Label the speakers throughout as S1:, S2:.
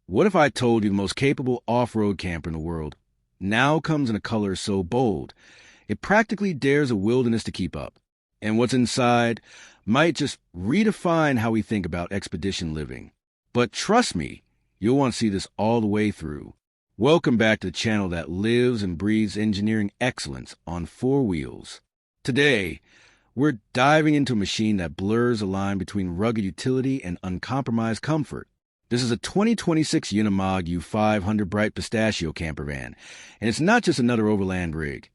S1: What if I told you the most capable off-road camper in the world now comes in a color so bold, it practically dares a wilderness to keep up? And what's inside might just redefine how we think about expedition living. But trust me, you'll want to see this all the way through. Welcome back to the channel that lives and breathes engineering excellence on four wheels. Today, we're diving into a machine that blurs the line between rugged utility and uncompromised comfort. This is a 2026 Unimog U500 Bright Pistachio camper van, and it's not just another Overland rig.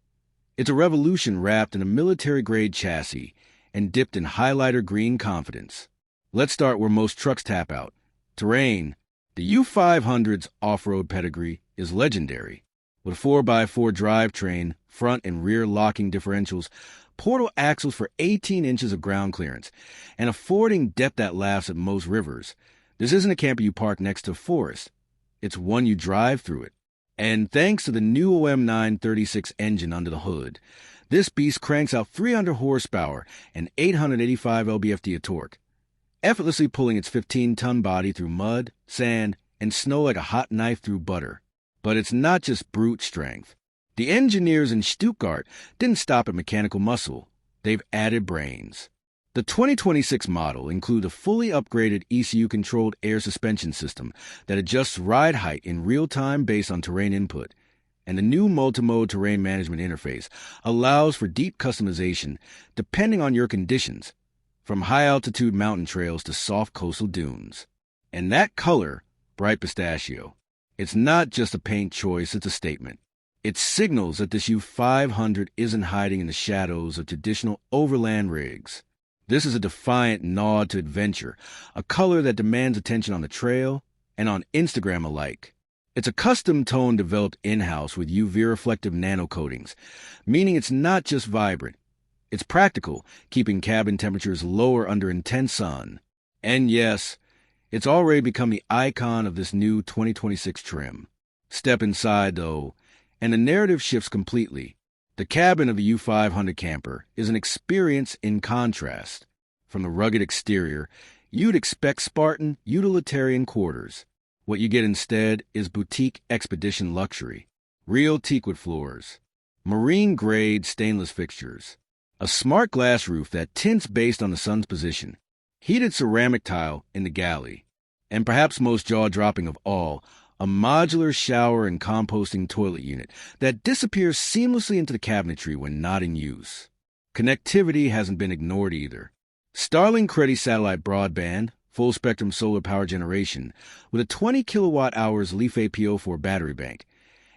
S1: It's a revolution wrapped in a military-grade chassis and dipped in highlighter green confidence. Let's start where most trucks tap out. Terrain. The U500's off-road pedigree is legendary. With a 4x4 drivetrain, front and rear locking differentials, portal axles for 18 inches of ground clearance, and a fording depth that laughs at most rivers, this isn't a camper you park next to a forest. It's one you drive through it. And thanks to the new OM936 engine under the hood, this beast cranks out 300 horsepower and 885 lb-ft of torque, effortlessly pulling its 15-ton body through mud, sand, and snow like a hot knife through butter. But it's not just brute strength. The engineers in Stuttgart didn't stop at mechanical muscle. They've added brains. The 2026 model includes a fully upgraded ECU-controlled air suspension system that adjusts ride height in real time based on terrain input, and the new multi-mode terrain management interface allows for deep customization depending on your conditions, from high-altitude mountain trails to soft coastal dunes. And that color, Bright Pistachio, it's not just a paint choice, it's a statement. It signals that this U500 isn't hiding in the shadows of traditional Overland rigs. This is a defiant nod to adventure, a color that demands attention on the trail and on Instagram alike. It's a custom tone developed in-house with UV-reflective nanocoatings, meaning it's not just vibrant. It's practical, keeping cabin temperatures lower under intense sun. And yes, it's already become the icon of this new 2026 trim. Step inside, though, and the narrative shifts completely. The cabin of the U500 camper is an experience in contrast. From the rugged exterior, you'd expect Spartan, utilitarian quarters. What you get instead is boutique expedition luxury. Real teakwood floors, marine-grade stainless fixtures, a smart glass roof that tints based on the sun's position, heated ceramic tile in the galley, and perhaps most jaw-dropping of all, a modular shower and composting toilet unit that disappears seamlessly into the cabinetry when not in use. Connectivity hasn't been ignored either. Starlink Credit satellite broadband, full-spectrum solar power generation, with a 20 kilowatt-hours Leaf AP04 battery bank,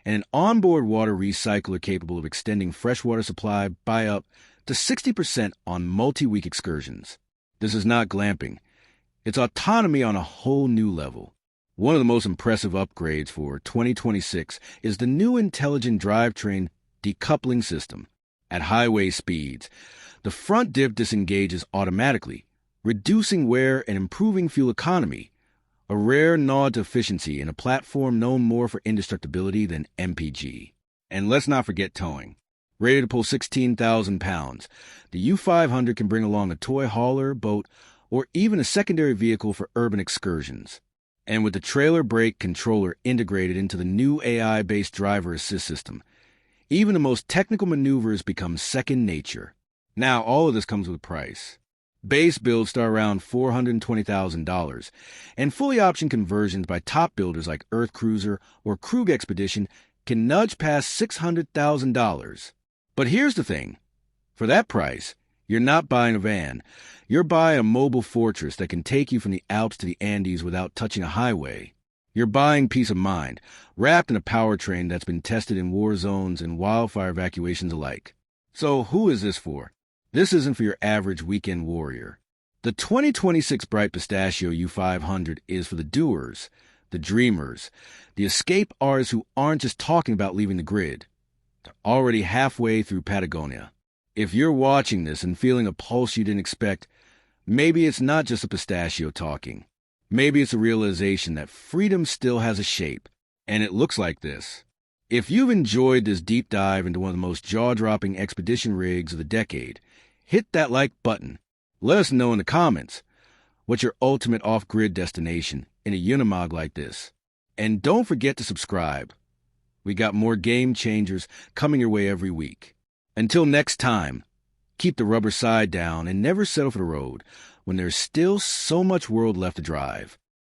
S1: and an onboard water recycler capable of extending freshwater supply by up to 60% on multi-week excursions. This is not glamping. It's autonomy on a whole new level. One of the most impressive upgrades for 2026 is the new intelligent drivetrain decoupling system. At highway speeds, the front diff disengages automatically, reducing wear and improving fuel economy, a rare nod to efficiency in a platform known more for indestructibility than MPG. And let's not forget towing. Rated to pull 16,000 pounds, the U500 can bring along a toy hauler, boat, or even a secondary vehicle for urban excursions. And with the trailer brake controller integrated into the new AI-based driver assist system, even the most technical maneuvers become second nature. Now, all of this comes with a price. Base builds start around $420,000, and fully optioned conversions by top builders like Earth Cruiser or Krug Expedition can nudge past $600,000. But here's the thing. For that price, you're not buying a van. You're buying a mobile fortress that can take you from the Alps to the Andes without touching a highway. You're buying peace of mind, wrapped in a powertrain that's been tested in war zones and wildfire evacuations alike. So who is this for? This isn't for your average weekend warrior. The 2026 Bright Pistachio U500 is for the doers, the dreamers, the escape artists who aren't just talking about leaving the grid. They're already halfway through Patagonia. If you're watching this and feeling a pulse you didn't expect, maybe it's not just a pistachio talking. Maybe it's a realization that freedom still has a shape, and it looks like this. If you've enjoyed this deep dive into one of the most jaw-dropping expedition rigs of the decade, hit that like button. Let us know in the comments what's your ultimate off-grid destination in a Unimog like this. And don't forget to subscribe. We got more game changers coming your way every week. Until next time, keep the rubber side down and never settle for the road when there's still so much world left to drive.